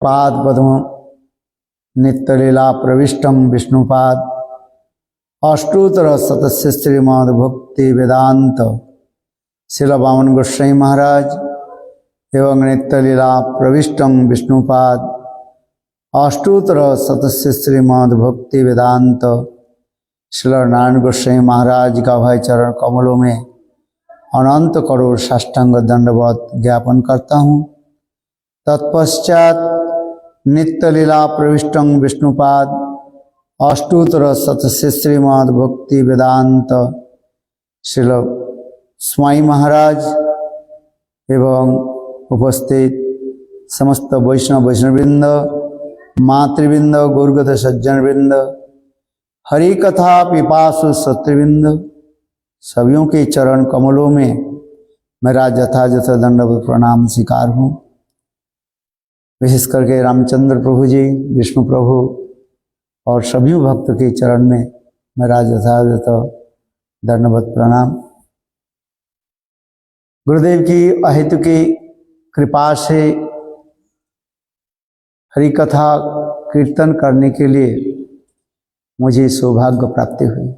गुरुपाद पद्म नित्यलीला प्रविष्टम विष्णुपाद अष्टोत्तर सतस्य श्रीमद् भक्ति वेदांत श्रील वामन गोस्वामी महाराज एवं नित्यलीला प्रविष्टम विष्णुपाद अष्टोत्तर सतस्य श्रीमद् भक्ति वेदांत श्रील नारायण गोस्वामी महाराज का भाई चरण कमलों में अनंत करोड़ साष्टांग दंडवत ज्ञापन करता हूँ। तत्पश्चात नित्यलीला प्रविष्टं विष्णुपाद अष्टोत्तर सतस्य श्रीमद् भक्ति वेदांत श्रील स्वामी महाराज एवं उपस्थित समस्त वैष्णववृंद, मातृवृंद, गुरुगत सज्जनवृंद, हरि कथा पिपासु सत्यवृंद, सभियों के चरण कमलों में मेरा यथायथ दंडवत प्रणाम स्वीकार हूँ। विशेष करके रामचंद्र प्रभु जी, विष्णु प्रभु और सभी भक्त के चरण में मेरा यथायथ दंडवत प्रणाम। गुरुदेव की अहेतु की कृपा से हरि कथा कीर्तन करने के लिए मुझे सौभाग्य प्राप्ति हुई।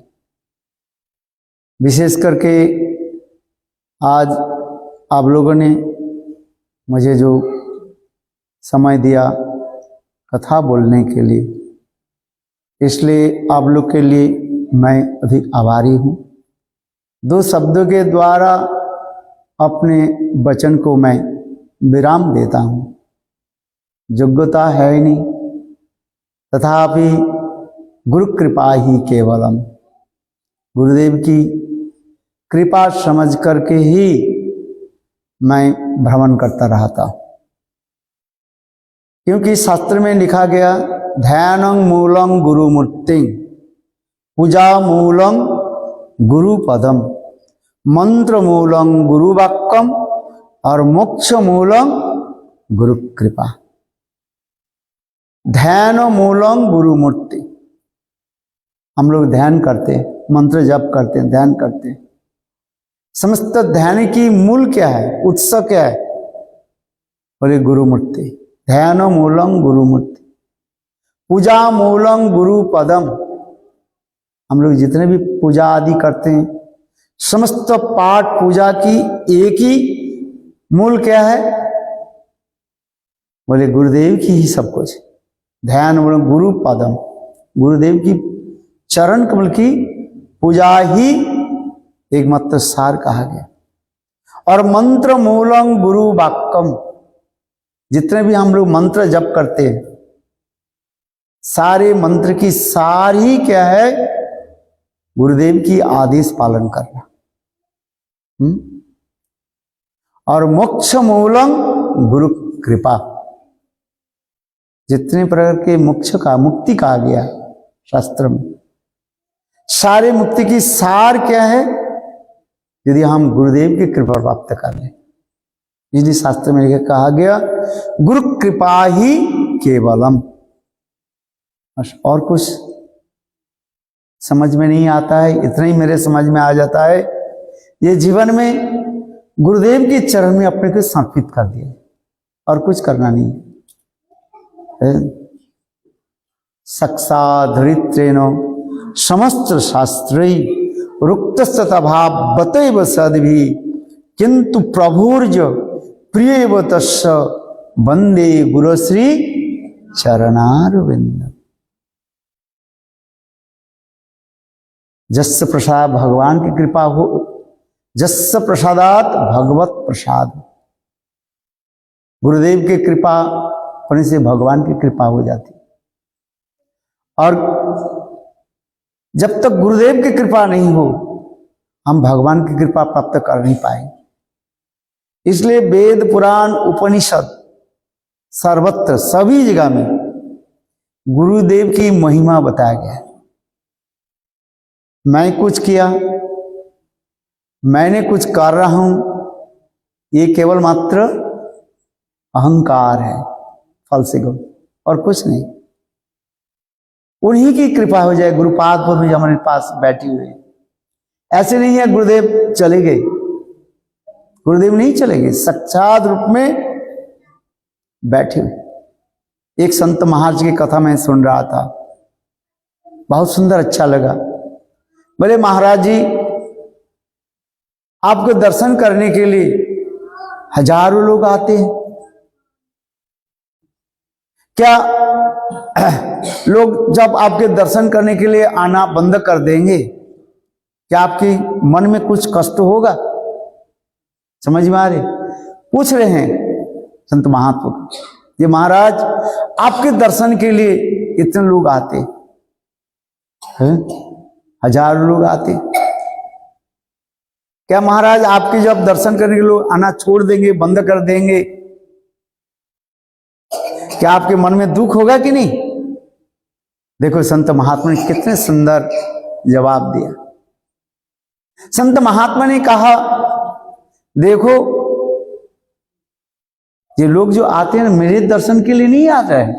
विशेष करके आज आप लोगों ने मुझे जो समय दिया कथा बोलने के लिए, इसलिए आप लोग के लिए मैं अधिक आभारी हूँ। दो शब्दों के द्वारा अपने वचन को मैं विराम देता हूँ। योग्यता है ही नहीं, तथापि गुरु कृपा ही केवलम, गुरुदेव की कृपा समझ करके ही मैं भ्रमण करता रहा था। क्योंकि शास्त्र में लिखा गया ध्यानं मूलं गुरु मूर्ति, पूजा मूलं गुरु पदम, मंत्र मूलं गुरु वाक्यम और मोक्ष मूलं गुरु कृपा। ध्यान मूलं गुरु मूर्ति, हम लोग ध्यान करते हैं, मंत्र जप करते हैं, ध्यान करते हैं। समस्त ध्यान की मूल क्या है, उत्स क्या है? बोले गुरु मूर्ति। ध्यान मूलम गुरु मूर्ति, पूजा मूलम गुरु पदम। हम लोग जितने भी पूजा आदि करते हैं, समस्त पाठ पूजा की एक ही मूल क्या है? बोले गुरुदेव की ही सब कुछ। ध्यान मूलम गुरु पदम, गुरुदेव की चरण कमल की पूजा ही एकमात्र सार कहा गया। और मंत्र मूलम गुरु वाक्यम, जितने भी हम लोग मंत्र जप करते हैं, सारे मंत्र की सार ही क्या है? गुरुदेव की आदेश पालन करना। और मोक्ष मूलम गुरु कृपा, जितने प्रकार के मोक्ष का मुक्ति कहा गया शास्त्र में, सारे मुक्ति की सार क्या है? यदि हम गुरुदेव की कृपा प्राप्त कर लें। इसलिए शास्त्र में कहा गया गुरु कृपा ही केवलम। और कुछ समझ में नहीं आता है, इतना ही मेरे समझ में आ जाता है। ये जीवन में गुरुदेव के चरण में अपने को समर्पित कर दिया और कुछ करना नहीं है। साक्षाधरित्रेण समस्त शास्त्रै रुक्तस्तभाव बतैव सद्भि किंतु प्रभुर्ज प्रियव तस्य वंदे गुरुश्री चरणारविंद। जस्य प्रसाद भगवान की कृपा हो, जस्य प्रसादात भगवत प्रसाद। गुरुदेव की कृपा होने से भगवान की कृपा हो जाती। और जब तक गुरुदेव की कृपा नहीं हो, हम भगवान की कृपा प्राप्त कर नहीं पाएंगे। इसलिए वेद पुराण उपनिषद सर्वत्र सभी जगह में गुरुदेव की महिमा बताया गया है। मैं कुछ किया, मैंने कुछ कर रहा हूं, ये केवल मात्र अहंकार है, फलसिगो, और कुछ नहीं। उन्हीं की कृपा हो जाए। गुरुपाद पर भी हमारे पास बैठी हुई, ऐसे नहीं है गुरुदेव चले गए, गुरुदेव नहीं चले गए, साक्षात रूप में बैठे हुए। एक संत महाराज की कथा मैं सुन रहा था, बहुत सुंदर, अच्छा लगा। बोले महाराज जी, आपके दर्शन करने के लिए हजारों लोग आते हैं, क्या लोग जब आपके दर्शन करने के लिए आना बंद कर देंगे, क्या आपके मन में कुछ कष्ट होगा? समझ में आ रहे? पूछ रहे हैं संत महात्मा को, ये महाराज आपके दर्शन के लिए इतने लोग आते हैं, हजारों लोग आते, क्या महाराज आपके जब दर्शन करने के लोग आना छोड़ देंगे, बंद कर देंगे, क्या आपके मन में दुख होगा कि नहीं? देखो संत महात्मा ने कितने सुंदर जवाब दिया। संत महात्मा ने कहा, देखो ये लोग जो आते हैं मेरे दर्शन के लिए नहीं आते हैं,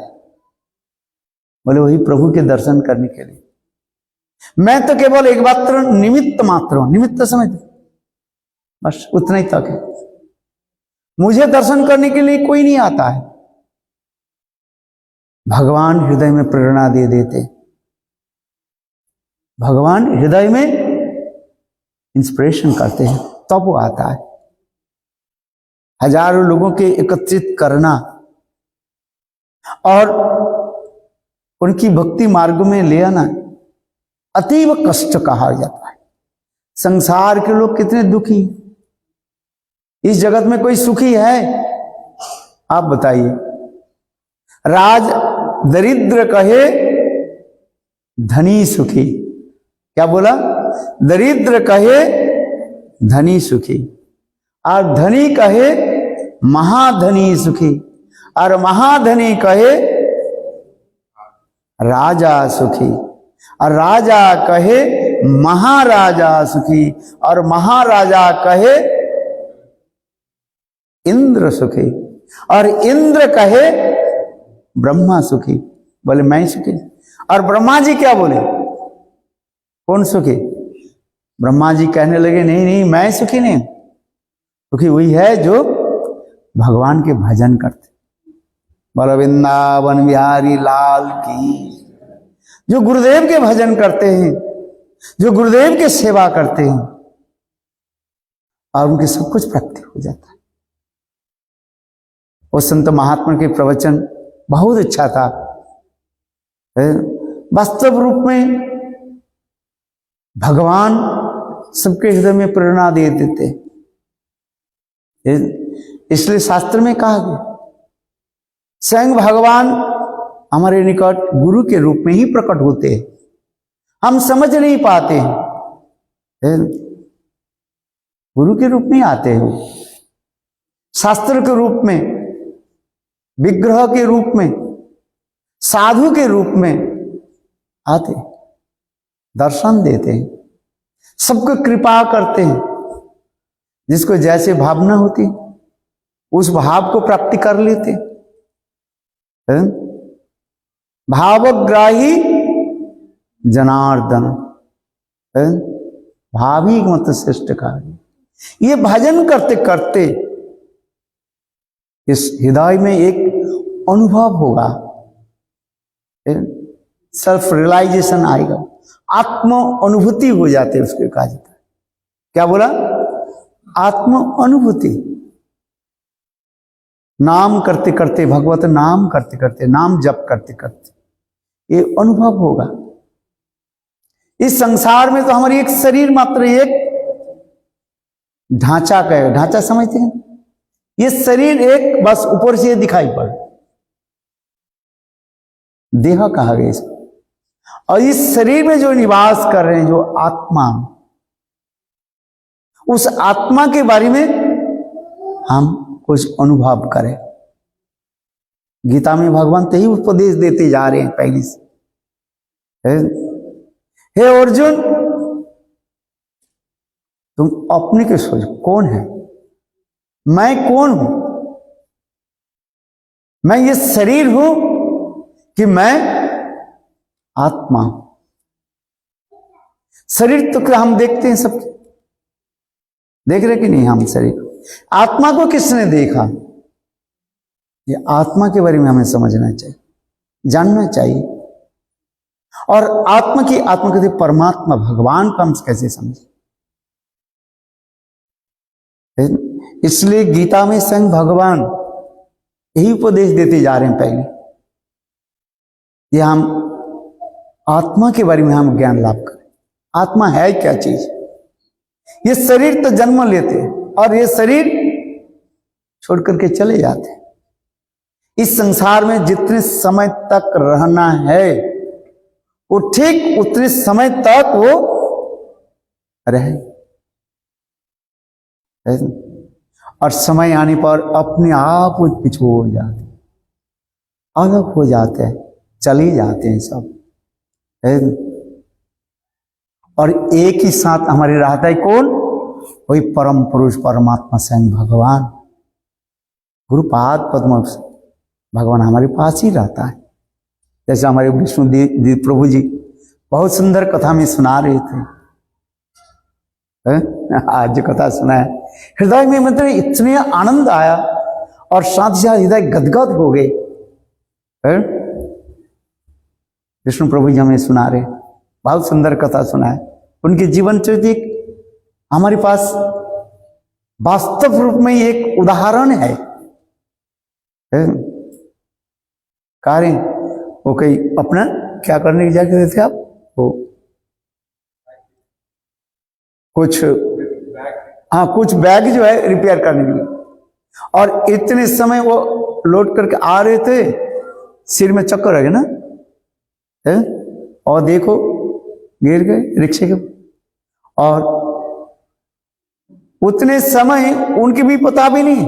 बोले वही प्रभु के दर्शन करने के लिए। मैं तो केवल एक मात्र निमित्त मात्र हूं, निमित्त समझते, बस उतना ही तक है। मुझे दर्शन करने के लिए कोई नहीं आता है। भगवान हृदय में प्रेरणा दे देते, भगवान हृदय में इंस्पिरेशन करते हैं, तब वो आता है। हजारों लोगों के एकत्रित करना और उनकी भक्ति मार्ग में ले आना अतीव कष्ट कहा जाता है। संसार के लोग कितने दुखी, इस जगत में कोई सुखी है? आप बताइए। राज दरिद्र कहे धनी सुखी, क्या बोला? दरिद्र कहे धनी सुखी, और धनी कहे महाधनी सुखी, और महाधनी कहे राजा सुखी, और राजा कहे महाराजा सुखी, और महाराजा कहे इंद्र सुखी, और इंद्र कहे ब्रह्मा सुखी। बोले मैं सुखी। और ब्रह्मा जी क्या बोले? कौन सुखी? ब्रह्मा जी कहने लगे नहीं नहीं, मैं सुखी नहीं, सुखी वही है जो भगवान के भजन करते। बोलो वृंदावन बिहारी लाल की, जो गुरुदेव के भजन करते हैं, जो गुरुदेव के सेवा करते हैं, और उनके सब कुछ प्राप्ति हो जाता है। उस संत महात्मा के प्रवचन बहुत अच्छा था। वास्तव रूप में भगवान सबके हृदय में प्रेरणा दे देते, इसलिए शास्त्र में कहा गया स्वयं भगवान हमारे निकट गुरु के रूप में ही प्रकट होते हैं, हम समझ नहीं पाते हैं। गुरु के रूप में आते हैं, शास्त्र के रूप में, विग्रह के रूप में, साधु के रूप में आते, दर्शन देते हैं, सबको कृपा करते हैं। जिसको जैसे भावना होती उस भाव को प्राप्ति कर लेते। भावग्राही जनार्दन भावी मत श्रेष्ठ कार्य। ये भजन करते करते इस हृदय में एक अनुभव होगा, सेल्फ रियलाइजेशन आएगा, आत्म अनुभूति हो जाते है, उसको कहा जाता है। क्या बोला? आत्म अनुभूति। नाम करते करते, भगवत नाम करते करते, नाम जप करते करते ये अनुभव होगा। इस संसार में तो हमारी एक शरीर मात्र, एक ढांचा का है, ढांचा समझते हैं? ये शरीर एक बस ऊपर से दिखाई पड़, देह कहा गया इसको। और इस शरीर में जो निवास कर रहे हैं, जो आत्मा, उस आत्मा के बारे में हम कुछ अनुभव करें। गीता में भगवान तो ही उपदेश देते जा रहे हैं पहले से। हे अर्जुन, तुम अपने के सोचो, कौन है? मैं कौन हूं? मैं ये शरीर हूं कि मैं आत्मा? शरीर तो क्या हम देखते हैं, सब देख रहे कि नहीं? हम शरीर, आत्मा को किसने देखा? ये आत्मा के बारे में हमें समझना चाहिए। जानना चाहिए। और आत्मा की आत्मा कहते परमात्मा भगवान को हम कैसे समझे। इसलिए गीता में स्वयं भगवान यही उपदेश देते जा रहे हैं। पहले ये हम आत्मा के बारे में हम ज्ञान लाभ करें। आत्मा है क्या चीज। ये शरीर तो जन्म लेते और ये शरीर छोड़ करके चले जाते। इस संसार में जितने समय तक रहना है वो ठीक उतने समय तक वो रहे, और समय आने पर अपने आप वो पिछोड़ जाते, अलग हो जाते हैं, चले जाते हैं सब। और एक ही साथ हमारे रहता है कौन? वही परम पुरुष परमात्मा स्वयं भगवान। गुरुपाद पद्म भगवान हमारे पास ही रहता है। जैसे हमारे विष्णुदेव प्रभु जी बहुत सुंदर कथा में सुना रहे थे। आज जो कथा सुना है हृदय में मतलब इतने आनंद आया और साथ ही साथ हृदय गदगद हो गए। विष्णु प्रभु जी हमें सुना रहे, बहुत सुंदर कथा सुना है। उनके जीवन चरित्र हमारे पास वास्तव रूप में एक उदाहरण है। कार्य वो कहीं अपना क्या करने की जाके थे आप? वो कुछ कुछ बैग जो है रिपेयर करने के लिए, और इतने समय वो लोड करके आ रहे थे, सिर में चक्कर है ना, और देखो गिर गए रिक्शे के। और उतने समय उनकी भी पता भी नहीं,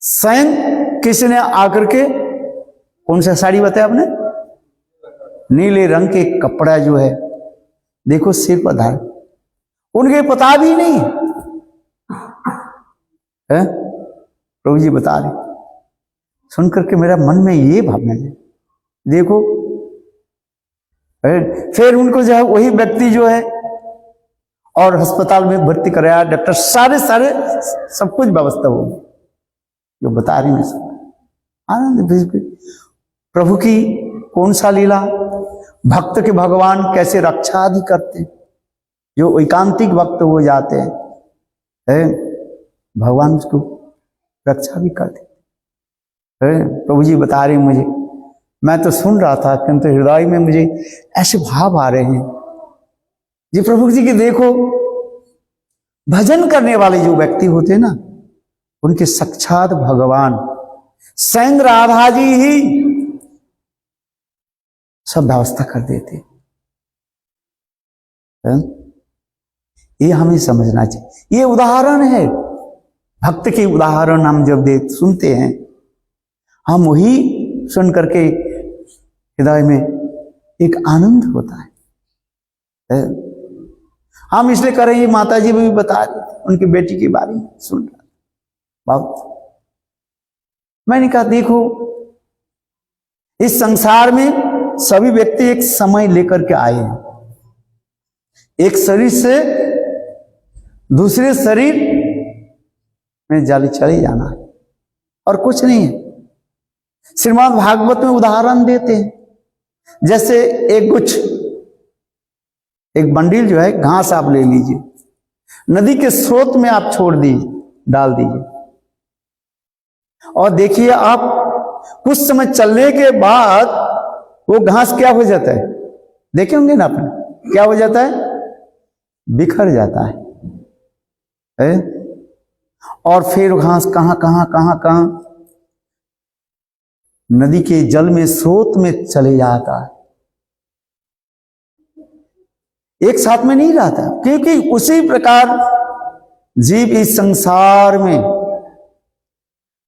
स्वयं किसी ने आकर के, कौन सा साड़ी बताया आपने? नीले रंग के कपड़ा जो है देखो सिर पर धार, उनके पता भी नहीं है। प्रभु जी बता रहे, सुन करके मेरा मन में ये भावना है, देखो। फिर उनको जो है वही व्यक्ति जो है और अस्पताल में भर्ती कराया, डॉक्टर सारे सब कुछ व्यवस्था हो गई जो बता रही हैं सब। आनंद प्रभु की कौन सा लीला, भक्त के भगवान कैसे रक्षा आदि करते, जो एकांतिक भक्त हो जाते हैं भगवान उसको रक्षा भी करते। प्रभु जी बता रहे मुझे, मैं तो सुन रहा था किंतु हृदय में मुझे ऐसे भाव आ रहे हैं जी प्रभु जी के। देखो भजन करने वाले जो व्यक्ति होते हैं ना, उनके साक्षात भगवान स्वयं राधा जी ही सब व्यवस्था कर देते। ये हमें समझना चाहिए। ये उदाहरण है भक्त के उदाहरण हम जब सुनते हैं, हम वही सुन करके हृदय में एक आनंद होता है। हम इसलिए करें, ये माता जी भी बता रही थी उनकी बेटी के बारे में सुन रहा बहुत। मैंने कहा देखो इस संसार में सभी व्यक्ति एक समय लेकर के आए हैं, एक शरीर से दूसरे शरीर में चले जाना है और कुछ नहीं है। श्रीमद् भागवत में उदाहरण देते हैं, जैसे एक बंडल जो है घास आप ले लीजिए, नदी के स्रोत में आप छोड़ दीजिए, डाल दीजिए, और देखिए आप कुछ समय चलने के बाद वो घास क्या हो जाता है, देखे होंगे ना आपने, क्या हो जाता है? बिखर जाता है। और फिर घास कहां नदी के जल में स्रोत में चले जाता है, एक साथ में नहीं रहता। क्योंकि उसी प्रकार जीव इस संसार में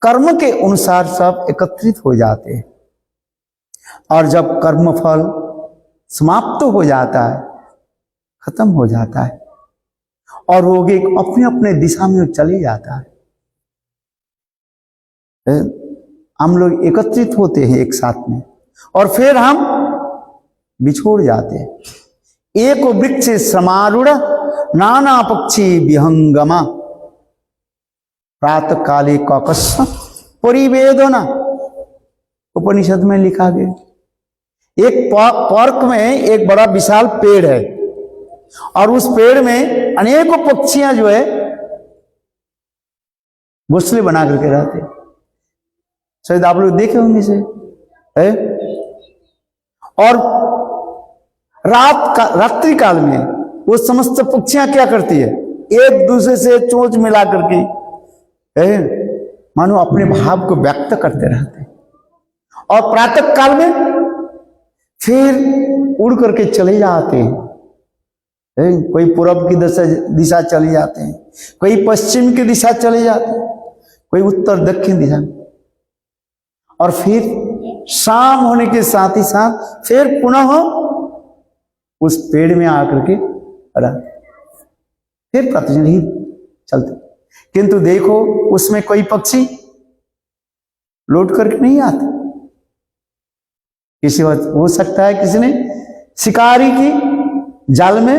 कर्म के अनुसार सब एकत्रित हो जाते हैं, और जब कर्म फल समाप्त हो जाता है, खत्म हो जाता है, और वो अपने अपने दिशा में चले जाता है। हम लोग एकत्रित होते हैं एक साथ में, और फिर हम बिछोड़ जाते हैं। एक वृक्ष समारूढ़ नाना पक्षी विहंगमा, प्रातः काले कौकस परिवेदना। उपनिषद में लिखा गया। एक पार्क में एक बड़ा विशाल पेड़ है और उस पेड़ में अनेकों पक्षियां जो है घोंसले बना करके रहते। शायद आप लोग देखे होंगे इसे है? और रात्रि काल में वो समस्त पक्षियां क्या करती है, एक दूसरे से चोंच मिला करके मानो अपने भाव को व्यक्त करते रहते हैं। और प्रातः काल में फिर उड़ करके चले जाते हैं। कोई पूर्व की दिशा चले जाते हैं, कोई पश्चिम की दिशा चले जाते हैं, कोई उत्तर दक्षिण दिशा। और फिर शाम होने के साथ ही साथ फिर पुनः उस पेड़ में आकर के फिर प्रतिदिन ही चलते। किंतु देखो उसमें कोई पक्षी लौट करके नहीं आते। किसी वक्त हो सकता है किसी ने शिकारी की जाल में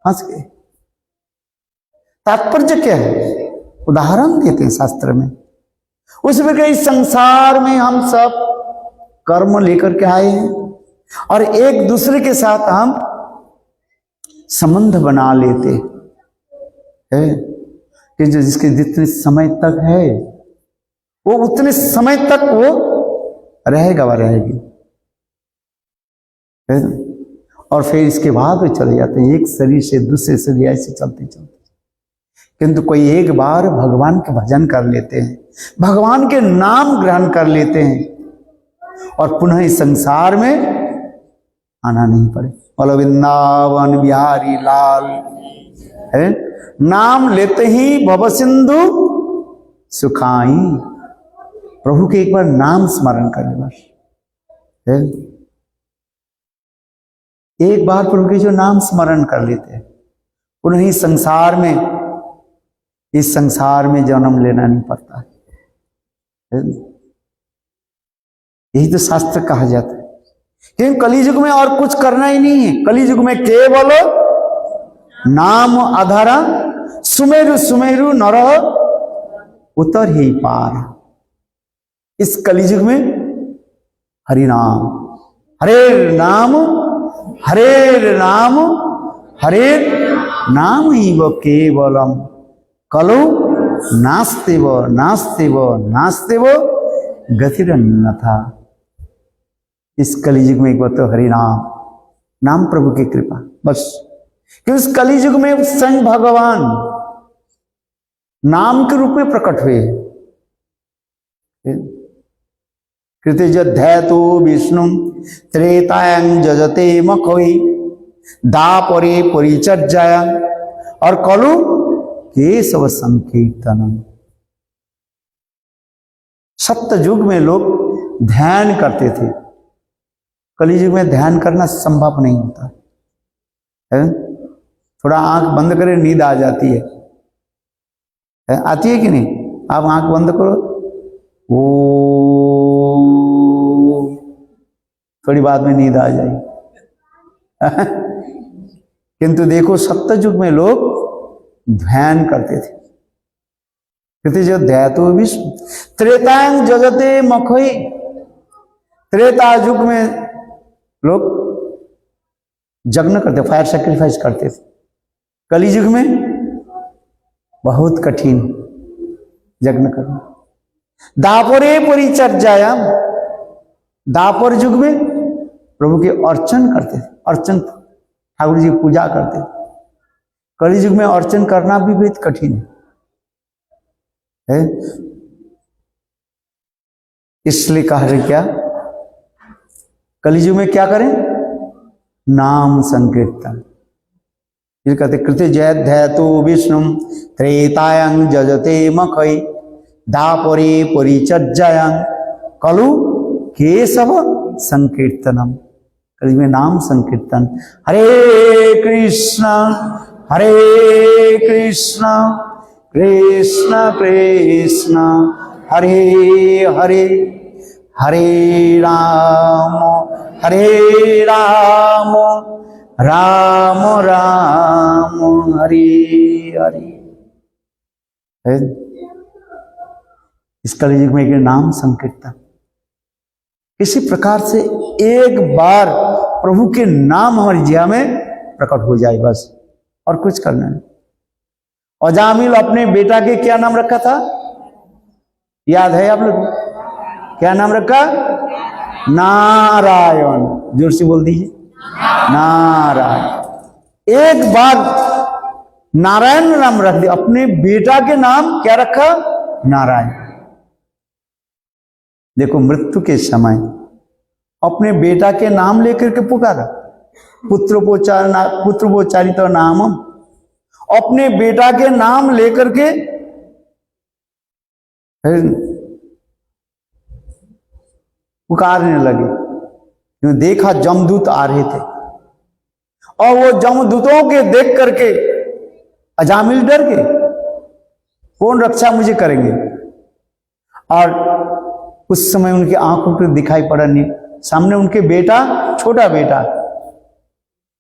फंस गए। तात्पर्य क्या है, उदाहरण देते हैं शास्त्र में। उसमें कई संसार में हम सब कर्म लेकर के आए हैं और एक दूसरे के साथ हम संबंध बना लेते हैं कि जिसके जितने समय तक है वो उतने समय तक वो रहेगा व रहेगी, और फिर इसके बाद वो चले जाते हैं एक शरीर से दूसरे शरीर, ऐसे चलते चलते। किंतु कोई एक बार भगवान के भजन कर लेते हैं, भगवान के नाम ग्रहण कर लेते हैं और पुनः इस संसार में आना नहीं पड़े। बोलो वृंदावन बिहारी लाल है। नाम लेते ही भव सिंधु सुखाई। प्रभु के एक बार नाम स्मरण कर ले बस है। एक बार प्रभु के जो नाम स्मरण कर लेते हैं पुनः ही संसार में, इस संसार में जन्म लेना नहीं पड़ता है। यही तो शास्त्र कहा जाता है। क्योंकि कलियुग में और कुछ करना ही नहीं है। कलियुग में केवल नाम आधारा सुमेरु सुमेरु नर उतर ही पार। इस कलियुग में हरि नाम, हरे नाम, हरे नाम, हरे नाम ही वो केवलम कलो नास्तिव नास्तिव नास्तिव गतिरन्यथा। इस कलियुग में एक बात तो हरि नाम, नाम प्रभु की कृपा बस। क्योंकि इस कलियुग में स्वयं भगवान नाम के रूप में प्रकट हुए। कृतिजध्यातो विष्णु त्रेतायं जजते मखोई दापरे परिचर्याया और कलु केशव संकीर्तनम। सप्त युग में लोग ध्यान करते थे, कलियुग में ध्यान करना संभव नहीं होता है। थोड़ा आंख बंद करें नींद आ जाती है, आती है कि नहीं? आप आंख बंद करो, वो थोड़ी बाद में नींद आ जाएगी। किंतु देखो सप्तयुग में लोग ध्यान करते थे। जो ध्यातो विष्णु त्रेतायं जगते मखोई। त्रेता युग में लोग यज्ञ करते, फायर सैक्रिफाइस करते थे। कलियुग में बहुत कठिन यज्ञ करना। दापरे परिचर्यायाम, दापर युग में प्रभु के अर्चन करते थे, अर्चन ठाकुर जी की पूजा करते थे। कलियुग में अर्चन करना भी बहुत कठिन है। इसलिए कहा रहे क्या, कलियुग में क्या करें? नाम संकीर्तन। ये कहते कृति जयध्यातो विष्णु त्रेतायं जजते मखई दापरे परिचर्यायां कलु केशव संकीर्तनम। कलियुग में नाम संकीर्तन। हरे कृष्ण कृष्ण कृष्ण हरे हरे, हरे राम राम राम हरे हरे। इस कलियुग में नाम संकीर्तन। किसी प्रकार से एक बार प्रभु के नाम हमारी जिया में प्रकट हो जाए बस, और कुछ करना नहीं। अजामिल अपने बेटा के क्या नाम रखा था, याद है आप लोग? क्या नाम रखा? नारायण। जोर से बोल दीजिए, नारायण। एक बार नारायण नाम रख दिया, अपने बेटा के नाम क्या रखा? नारायण। देखो मृत्यु के समय अपने बेटा के नाम लेकर के पुकारा, पुत्रोपचारित नामम, अपने बेटा के नाम लेकर के पुकारने लगे। क्यों? देखा जमदूत आ रहे थे, और वो जमदूतों के देख करके अजामिल डर गए, कौन रक्षा मुझे करेंगे? और उस समय उनकी आंखों पर दिखाई पड़ा नहीं, सामने उनके बेटा, छोटा बेटा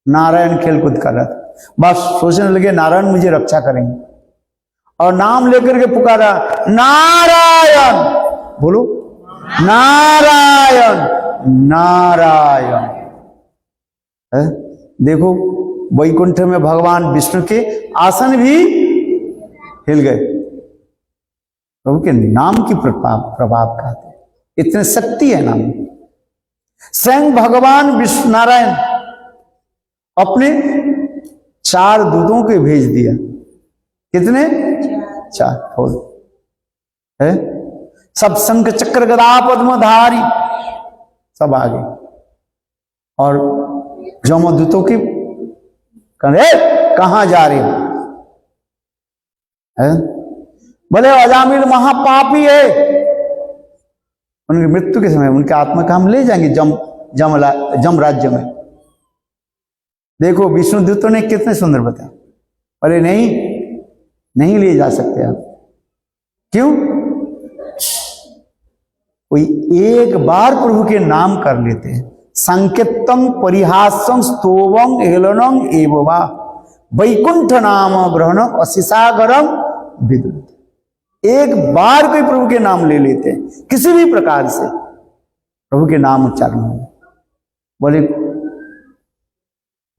नारायण खेलकूद कर रहा था। बस सोचने लगे नारायण मुझे रक्षा करेंगे, और नाम लेकर के पुकारा, नारायण। बोलो, नारायण नारायण। देखो वैकुंठ में भगवान विष्णु के आसन भी हिल गए, प्रभु के नाम की प्रभाव कहते हैं, इतने शक्ति है नाम। स्वयं भगवान विष्णु नारायण अपने 4 दूतों के भेज दिया। कितने? 4 है। सब शंख चक्र गदा पद्मधारी सब आ गए, और जमदूतों की कहां जा रहे हैं? बोले अजामिल महापापी है, उनकी मृत्यु के समय उनके आत्मा का हम ले जाएंगे जम राज्य में। देखो विष्णुदूतों ने कितने सुंदर बताया, अरे नहीं ले जा सकते आप। क्यों? कोई एक बार प्रभु के नाम कर लेते हैं, संकेतम परिहासं स्तोवं हेलनं एववा वैकुंठ नाम ग्रहणम अशिसागरम विदुत। एक बार कोई प्रभु के नाम ले लेते हैं, किसी भी प्रकार से प्रभु के नाम उच्चारण हो, बोले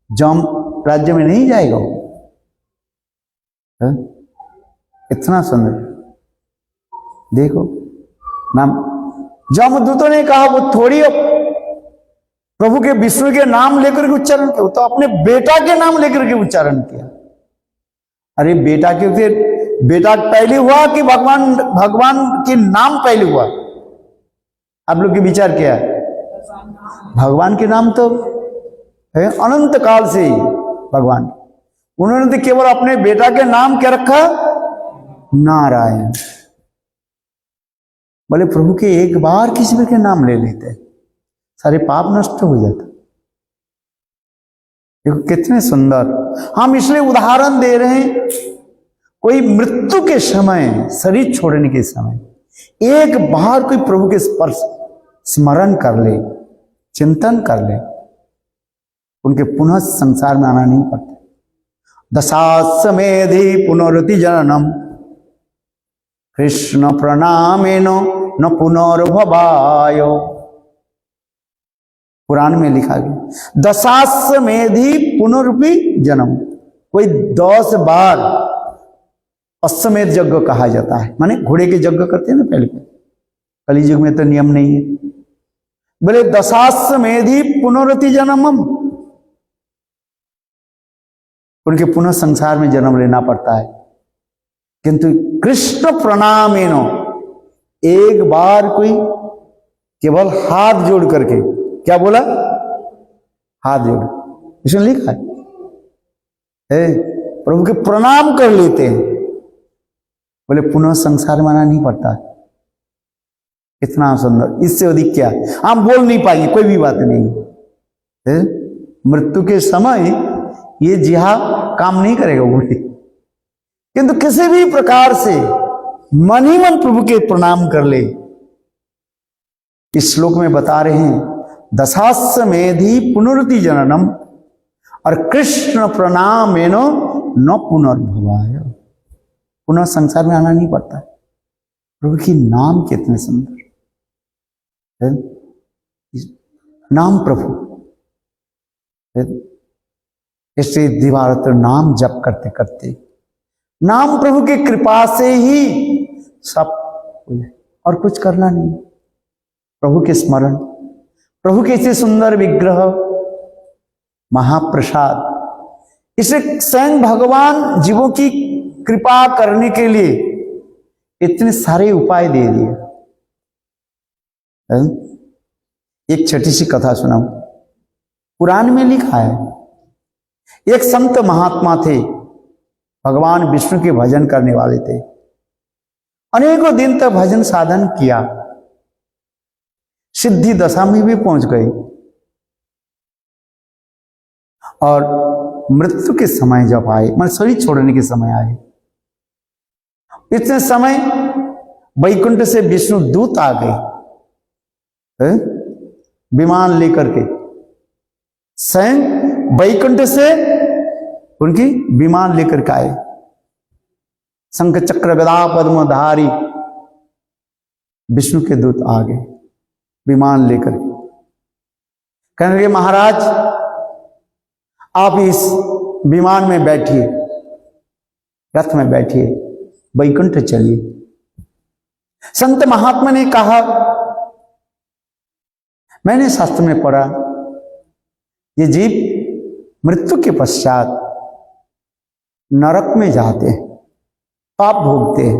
जम राज्य में नहीं जाएगा वो। इतना सुंदर देखो नाम। जमदूतों ने कहा वो थोड़ी प्रभु के विष्णु के नाम लेकर के उच्चारण किया, तो अपने बेटा के नाम लेकर के उच्चारण किया। अरे बेटा के फिर बेटा पहले हुआ कि भगवान के नाम पहले हुआ? आप लोग के विचार क्या है? भगवान के नाम तो है अनंत काल से ही भगवान, उन्होंने तो केवल अपने बेटा के नाम क्या रखा? नारायण। बोले प्रभु के एक बार किसी भी के नाम ले लेते सारे पाप नष्ट हो जाता। देखो कितने सुंदर हम इसलिए उदाहरण दे रहे हैं। कोई मृत्यु के समय, शरीर छोड़ने के समय एक बार कोई प्रभु के स्पर्श स्मरण कर ले, चिंतन कर ले, उनके पुनः संसार में आना नहीं पड़ता। दशाश्वमेधि पुनरुति जननम कृष्ण प्रणामेनो न पुनर्भवायो। पुराण में लिखा गया 10 पुनरुपि जन्म। कोई 10 बार अश्वमेध यज्ञ कहा जाता है, माने घोड़े के यज्ञ करते हैं ना पहले, कली युग में तो नियम नहीं है। बोले 10 पुनरुति जन्मम, उनके पुनः संसार में जन्म लेना पड़ता है। किंतु कृष्ण प्रणामेनो, एक बार कोई केवल हाथ जोड़ करके, क्या बोला? हाथ जोड़, इसमें लिखा है प्रभु के प्रणाम कर लेते हैं, बोले पुनः संसार में आना नहीं पड़ता। इतना सुंदर, इससे अधिक क्या हम बोल नहीं पाएंगे, कोई भी बात नहीं है। मृत्यु के समय ये जिहा काम नहीं करेगा वो, किंतु किसी भी प्रकार से मन ही मन प्रभु के प्रणाम कर ले। इस श्लोक में बता रहे हैं 10 पुनरुति जननम और कृष्ण प्रणामेनो न पुनर्भवाय। पुनः संसार में आना नहीं पड़ता। प्रभु की नाम कितने सुंदर है। नाम प्रभु, इसलिए दिवारात्र नाम जप करते करते, नाम प्रभु की कृपा से ही सब, और कुछ करना नहीं। प्रभु के स्मरण, प्रभु के इसे सुंदर विग्रह, महाप्रसाद, इसे स्वयं भगवान जीवों की कृपा करने के लिए इतने सारे उपाय दे दिए। एक छोटी सी कथा सुनाऊं, पुराण में लिखा है, एक संत महात्मा थे, भगवान विष्णु के भजन करने वाले थे। अनेकों दिन तक भजन साधन किया, सिद्धि दशा में भी पहुंच गए, और मृत्यु के समय जब आए, मतलब शरीर छोड़ने के समय आए, इतने समय वैकुंठ से विष्णु दूत आ गए विमान लेकर के, स्वयं वैकुंठ से उनकी विमान लेकर के आए, शंख चक्र गदा पद्मधारी विष्णु के दूत आ गए विमान लेकर के। कहने लगे, महाराज आप इस विमान में बैठिए, रथ में बैठिए, वैकुंठ चलिए। संत महात्मा ने कहा, मैंने शास्त्र में पढ़ा ये जीव मृत्यु के पश्चात नरक में जाते हैं, पाप भोगते हैं।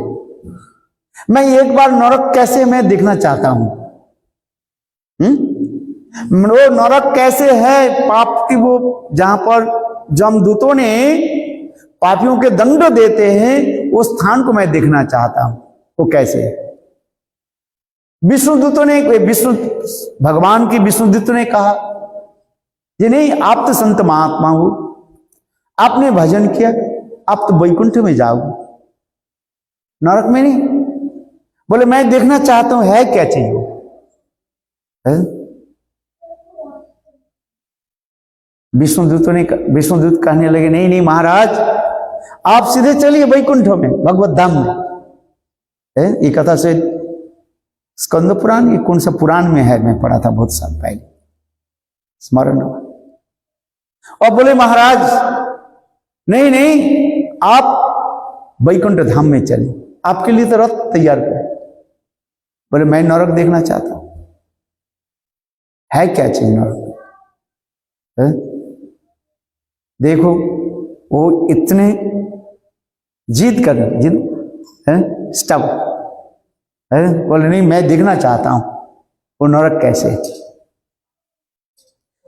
मैं एक बार नरक कैसे मैं देखना चाहता हूं। वो नरक कैसे है, पाप की वो जहां पर जमदूतों ने पापियों के दंड देते हैं, उस स्थान को मैं देखना चाहता हूं। वो कैसे है? विष्णुदूतों ने, विष्णु भगवान की विष्णुदूत ने कहा, ये नहीं, आप तो संत महात्मा हो, आपने भजन किया, आप तो वैकुंठ में जाओ, नरक में नहीं। बोले मैं देखना चाहता हूं है क्या चीज वो। विष्णुदूत कहने लगे, नहीं नहीं महाराज, आप सीधे चलिए वैकुंठ में, भगवत धाम में। ये कथा से स्कंद पुराण, ये कौन सा पुराण में है, मैं पढ़ा था बहुत साल पहले, स्मरण हुआ। और बोले महाराज नहीं नहीं, आप वैकुंठ धाम में चलिए, आपके लिए तो रथ तैयार कर। बोले मैं नरक देखना चाहता हूं, है क्या चीज नरक? देखो वो इतने जीत कर स्टब है, बोले नहीं मैं देखना चाहता हूं वो नरक कैसे।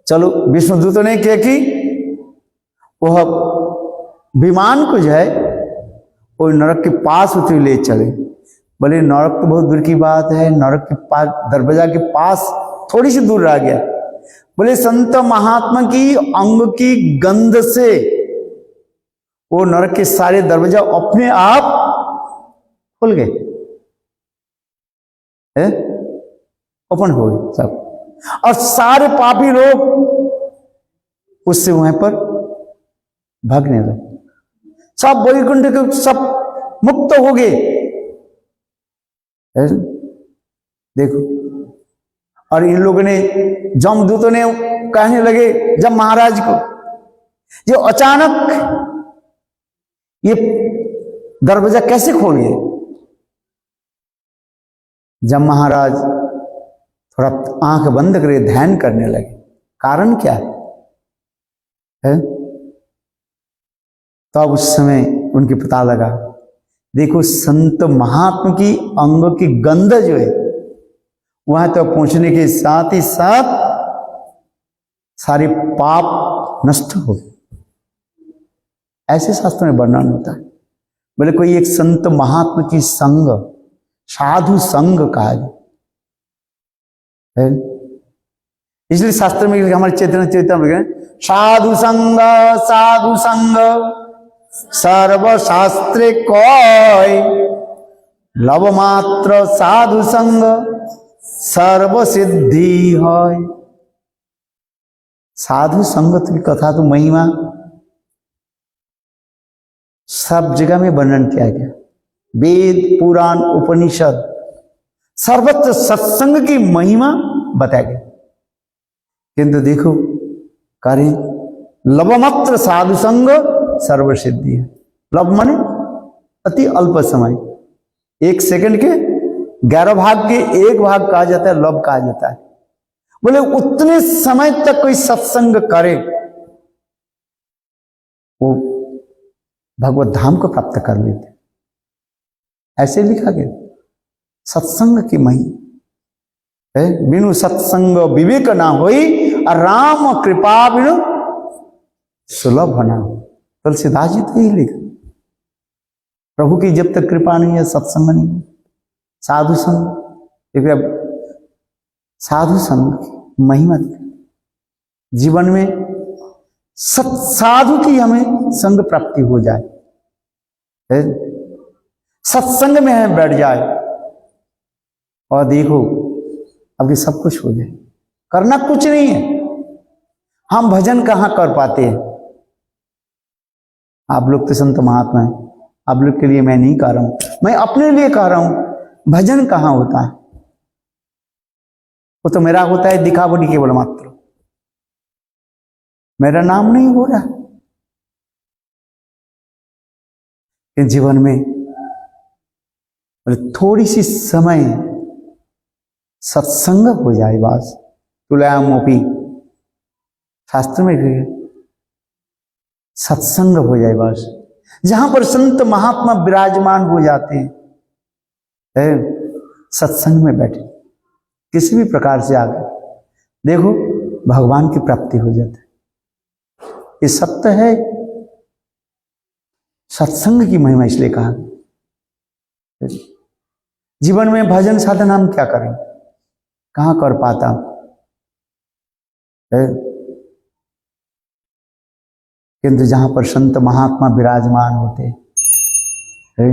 चलो विष्णुदूतों ने क्या कि वह विमान को जो है वो नरक के पास उतरी ले चले। बोले नरक तो बहुत दूर की बात है, नरक के पास, दरवाजा के पास थोड़ी सी दूर रह गया। बोले संत महात्मा की अंग की गंध से वो नरक के सारे दरवाजा अपने आप खुल गए, ओपन हो गए सब, और सारे पापी लोग उससे वहां पर भागने लगे, सब वैकुंठ के सब मुक्त हो गए। देखो, और इन लोगों ने, जमदूतों ने कहने लगे जब महाराज को, ये अचानक ये दरवाजा कैसे खोल गए। जब महाराज थोड़ा आंख बंद करे, ध्यान करने लगे, कारण क्या है? तब उस समय उनके पता लगा, देखो संत महात्मा की अंग की गंध जो है वहां तक पहुंचने के साथ ही साथ सारे पाप नष्ट हो गए। ऐसे शास्त्र में वर्णन होता है। बोले कोई एक संत महात्मा की संग, साधु संग कहा है, इसलिए शास्त्र में हमारे चैतन्य में साधु संग सर्वशास्त्रे कय, लव मात्र साधु संग सर्व सिद्धि है। साधु संगत की कथा तो महिमा सब जगह में वर्णन किया गया, वेद पुराण उपनिषद सर्वत्र सत्संग की महिमा बताया गया। किंतु देखो करें लवमात्र साधु संग सर्वसिद्धि है। लव माने अति अल्प समय, 1 सेकंड के 11 भाग के 1 भाग कहा जाता है, लव कहा जाता है। बोले उतने समय तक कोई सत्संग करे वो भगवत धाम को प्राप्त कर लेते, ऐसे लिखा गया। सत्संग की मही है, बिनु सत्संग विवेक ना होई, राम कृपा बिनु सुलभ बना। तुलसीदास जी तो यही लिखा, प्रभु की जब तक कृपा नहीं है, सत्संग नहीं है, साधु संग, साधु संग महिमा जीवन में साधु की हमें संग प्राप्ति हो जाए, सत्संग में है बैठ जाए और देखो अब सब कुछ हो जाए। करना कुछ नहीं है। हम भजन कहां कर पाते हैं? आप लोग तो संत महात्मा हैं, आप लोग के लिए मैं नहीं कह रहा हूं, मैं अपने लिए कह रहा हूं। भजन कहां होता है? वो तो मेरा होता है दिखावटी केवल मात्र, मेरा नाम नहीं हो रहा। कि जीवन में थोड़ी सी समय सत्संग हो जाए बस। तुलयामोपी शास्त्र में सत्संग हो जाए बस, जहां पर संत महात्मा विराजमान हो जाते हैं, सत्संग में बैठे किसी भी प्रकार से आकर देखो भगवान की प्राप्ति हो जाती है। ये सत्य है। सत्संग की महिमा इसलिए कहा। जीवन में भजन साधन हम क्या करें? कहां कर पाता है? किंतु जहां पर संत महात्मा विराजमान होते हैं,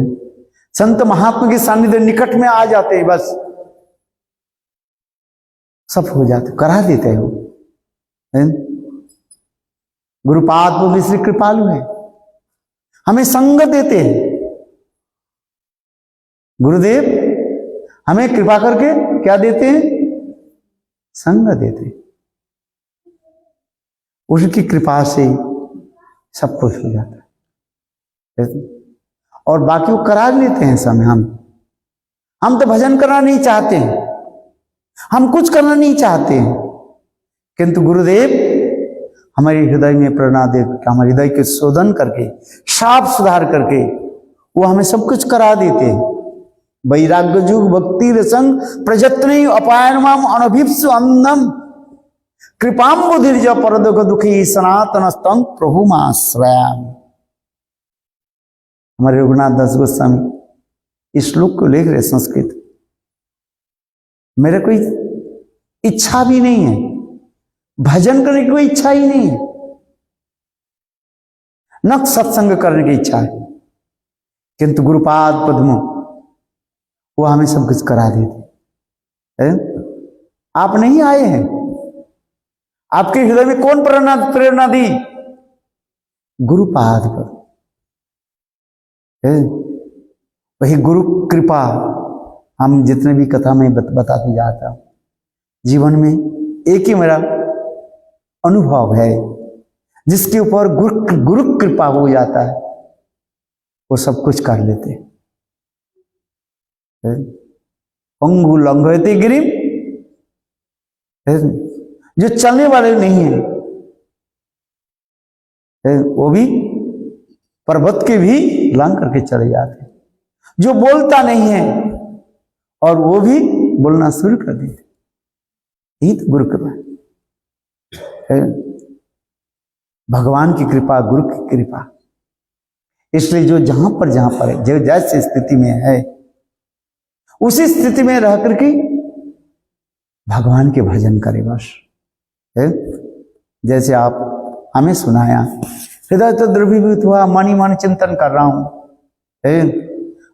संत महात्मा के सानिध्य निकट में आ जाते हैं, बस सब हो जाते, करा देते हो। गुरुपाद वो विश्री कृपालु है, हमें संग देते हैं। गुरुदेव हमें कृपा करके क्या देते हैं? संग देते हैं। उसकी कृपा से सब कुछ हो जाता है और बाकी वो करा लेते हैं समय। हम तो भजन करना नहीं चाहते हैं, हम कुछ करना नहीं चाहते हैं, किंतु गुरुदेव हमारे हृदय में प्रेरणा दे, हमारे हृदय के शोधन करके, साफ सुधार करके वो हमें सब कुछ करा देते हैं। वैराग्य जुग भक्ति रसंग प्रजत्न अपायनमाम अनभिप्सु अन्नम कृपाम्बुधिर्ज परदुख दुखी सनातन स्तंभ प्रभु माश्रयाम। हमारे रघुनाथ दास गोस्वामी इस श्लोक को लिख रहे संस्कृत। मेरे कोई इच्छा भी नहीं है, भजन करने की कोई इच्छा ही नहीं है, न सत्संग करने की इच्छा है, किंतु गुरुपाद पद्म वो हमें सब कुछ करा देते। आप नहीं आए हैं, आपके हृदय में कौन प्रेरणा दी? गुरुपाद पर। वही गुरु कृपा हम जितने भी कथा में बताते जाता हूं, जीवन में एक ही मेरा अनुभव है, जिसके ऊपर गुरु कृपा हो जाता है वो सब कुछ कर लेते हैं। पंगु लंघयते गिरिम, जो चलने वाले नहीं है वो भी पर्वत के भी लांग करके चले जाते हैं। जो बोलता नहीं है और वो भी बोलना शुरू कर देते। यही तो गुरु कृपा है, भगवान की कृपा, गुरु की कृपा। इसलिए जो जहां पर है, जो जैसी स्थिति में है उसी स्थिति में रह करके भगवान के भजन करे बस। जैसे आप हमें सुनाया, हृदय तो द्रवीभूत हुआ, मनी मन चिंतन कर रहा हूं,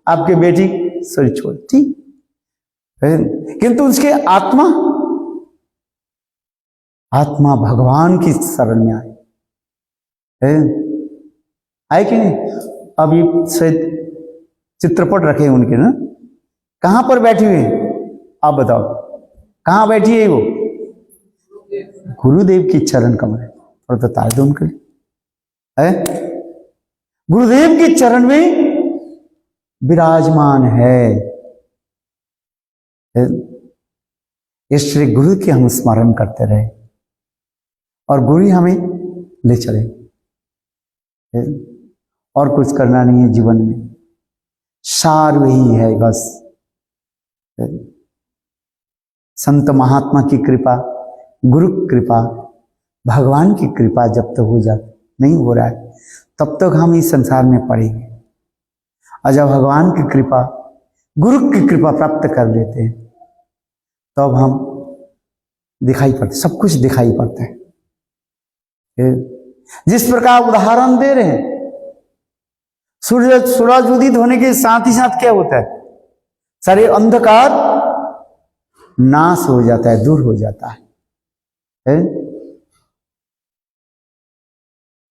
आपके बेटी शरीर छोड़, ठीक, किंतु उसके आत्मा भगवान की शरण में आए कि नहीं? अभी शायद चित्रपट रखे उनके ना, कहां पर बैठी हुई? आप बताओ कहां बैठी है वो? गुरुदेव की चरण कमल है, और तो तार दो उनके लिए है, गुरुदेव के चरण में विराजमान है। इसलिए गुरु के हम स्मरण करते रहे और गुरु हमें ले चले, और कुछ करना नहीं है जीवन में, सार वही है बस। संत महात्मा की कृपा, गुरु कृपा, भगवान की कृपा जब तक हो जाती नहीं हो रहा है तब तक हम इस संसार में पड़ेंगे, और जब भगवान की कृपा, गुरु की कृपा प्राप्त कर लेते हैं तब हम दिखाई पड़ते, सब कुछ दिखाई पड़ता है। जिस प्रकार उदाहरण दे रहे हैं, सूरज उदित होने के साथ ही साथ क्या होता है, सारे अंधकार नाश हो जाता है, दूर हो जाता है।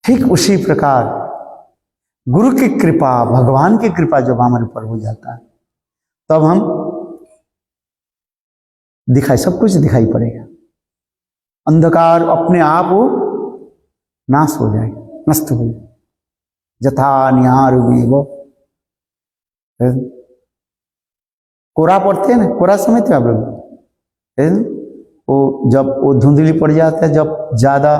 ठीक उसी प्रकार गुरु की कृपा, भगवान की कृपा जब हमारे ऊपर हो जाता है तब हम दिखाई, सब कुछ दिखाई पड़ेगा, अंधकार अपने आप वो नाश हो जाएगा, नष्ट हो जाएगा। जथा निहार वो कोरा पड़ते हैं ना, कोरा समझते आप लोग, वो जब वो धुंधली पड़ जाता है, जब ज्यादा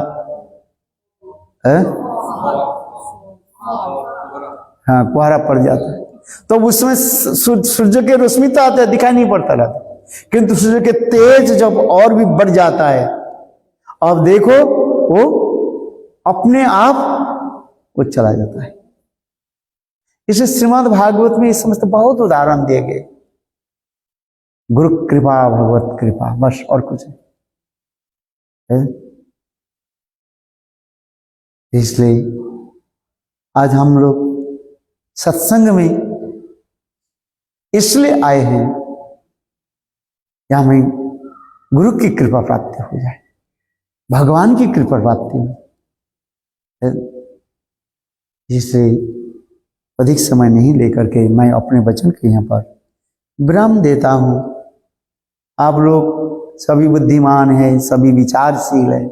हाँ कोहरा पड़ जाता है तो उसमें सूर्य के रोशनी तो आता है, दिखाई नहीं पड़ता रहता, किंतु सूर्य के तेज जब और भी बढ़ जाता है, अब देखो वो अपने आप वो चला जाता है। इसे श्रीमद् भागवत में इस समस्त बहुत उदाहरण दिए गए, गुरु कृपा, भगवत कृपा, बस और कुछ है। इसलिए आज हम लोग सत्संग में इसलिए आए हैं कि हमें गुरु की कृपा प्राप्ति हो जाए, भगवान की कृपा प्राप्ति हो। जिससे अधिक समय नहीं लेकर के मैं अपने वचन के यहाँ पर विराम देता हूँ। आप लोग सभी बुद्धिमान हैं, सभी विचारशील हैं,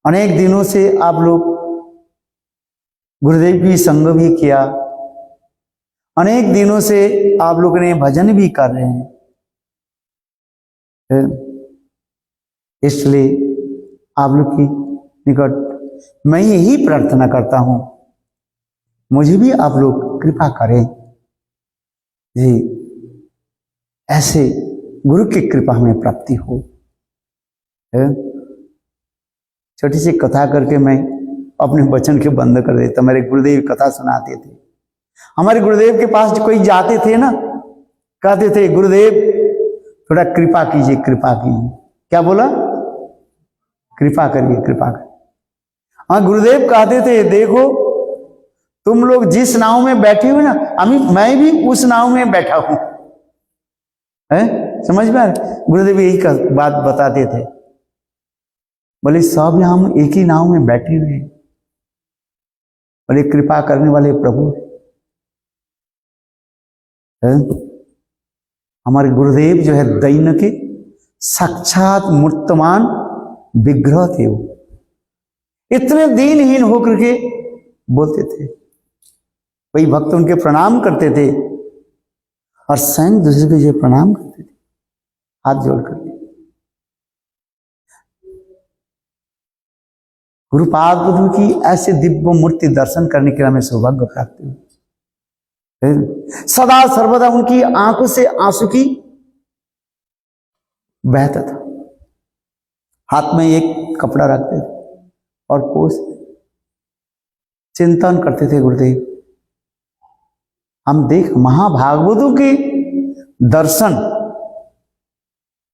अनेक दिनों से आप लोग गुरुदेव की संग भी किया, अनेक दिनों से आप लोग ने भजन भी कर रहे हैं, इसलिए आप लोग की निकट मैं यही प्रार्थना करता हूं, मुझे भी आप लोग कृपा करें जी, ऐसे गुरु की कृपा हमें प्राप्ति हो। छोटी सी कथा करके मैं अपने वचन के बंद कर देता। मेरे गुरुदेव कथा सुनाते थे, हमारे गुरुदेव के पास कोई जाते थे ना, कहते थे गुरुदेव थोड़ा कृपा कीजिए, कृपा कीजिए। क्या बोला? कृपा करिए, कृपा करिए। हाँ, गुरुदेव कहते थे देखो तुम लोग जिस नाव में बैठे हो ना, मैं भी उस नाव में बैठा हूं, समझ में? गुरुदेव यही बात बताते थे, बोले सब हम एक ही नाव में बैठे हुए हैं, बोले कृपा करने वाले प्रभु हमारे गुरुदेव जो है दैन्य के साक्षात मूर्तमान विग्रह थे। वो इतने दीनहीन होकर के बोलते थे, कोई भक्त उनके प्रणाम करते थे और स्वयं दूसरे को जो प्रणाम करते थे हाथ जोड़ करके। गुरुपाद बुद्ध की ऐसे दिव्य मूर्ति दर्शन करने के लिए हमें सौभाग्य प्राप्त हुआ। सदा सर्वदा उनकी आंखों से आंसू की बहता था, हाथ में एक कपड़ा रखते थे और पोस चिंतन करते थे गुरुदेव। हम देख महाभागवतों के दर्शन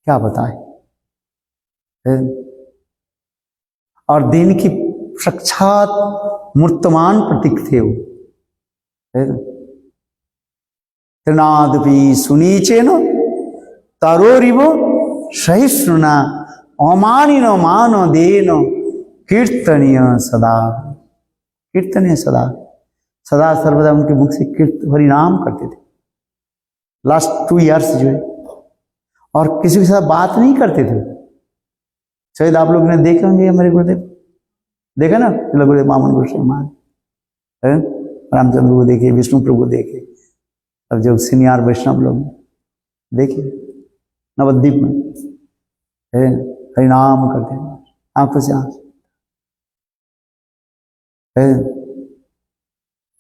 क्या बताएं, और दिन की साक्षात मूर्तमान प्रतीक थे वो। त्रिनादपि सुनीचेन तरोरिवो सहिष्णुना अमानिन मान देन कीर्तनीय सदा। कीर्तनीय सदा, सदा सर्वदा उनके मुख से हरिनाम करते थे। लास्ट 2 इयर्स जो है, और किसी के साथ बात नहीं करते थे, शायद आप लोग ने देखे होंगे हमारे गुरुदेव, देखा ना, गुरुदेव मामन गोस्वामी महाराज, रामचंद्र को देखे, विष्णु प्रभु देखे, अब जब सीनियर वैष्णव लोग देखे नवद्वीप में हरिनाम करते हैं, आंखों से आंख,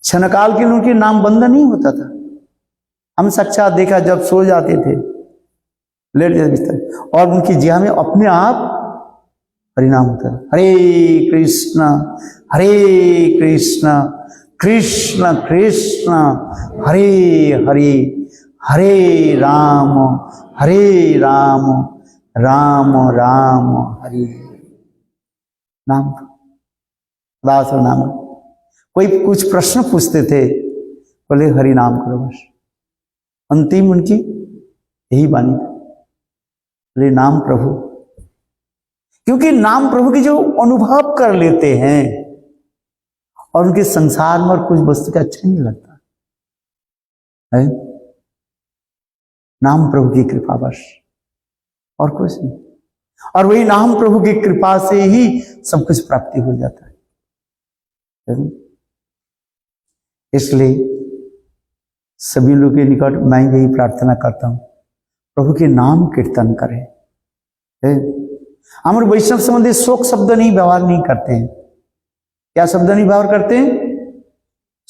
क्षणकाल के लिए उनके नाम बंद नहीं होता था। हम साक्षात देखा जब सो जाते थे, लेट जाते बिस्तर, और उनकी जिहा में अपने आप हरिनाम होता है, हरे कृष्ण कृष्ण कृष्ण हरे हरे, हरे राम राम राम हरे। नाम दास और नाम। कोई कुछ प्रश्न पूछते थे, बोले हरि नाम करो बस। अंतिम उनकी यही वाणी थी, बोले नाम प्रभु। क्योंकि नाम प्रभु की जो अनुभव कर लेते हैं और उनके संसार में और कुछ वस्तु का अच्छा नहीं लगता है, नाम प्रभु की कृपा बस, और कुछ नहीं। और वही नाम प्रभु की कृपा से ही सब कुछ प्राप्ति हो जाता है। इसलिए सभी लोगों के निकट मैं यही प्रार्थना करता हूं, प्रभु के नाम कीर्तन करें। हम वैष्णव संबंधी शोक शब्द नहीं व्यवहार नहीं करते हैं। क्या शब्द नहीं व्यवहार करते हैं?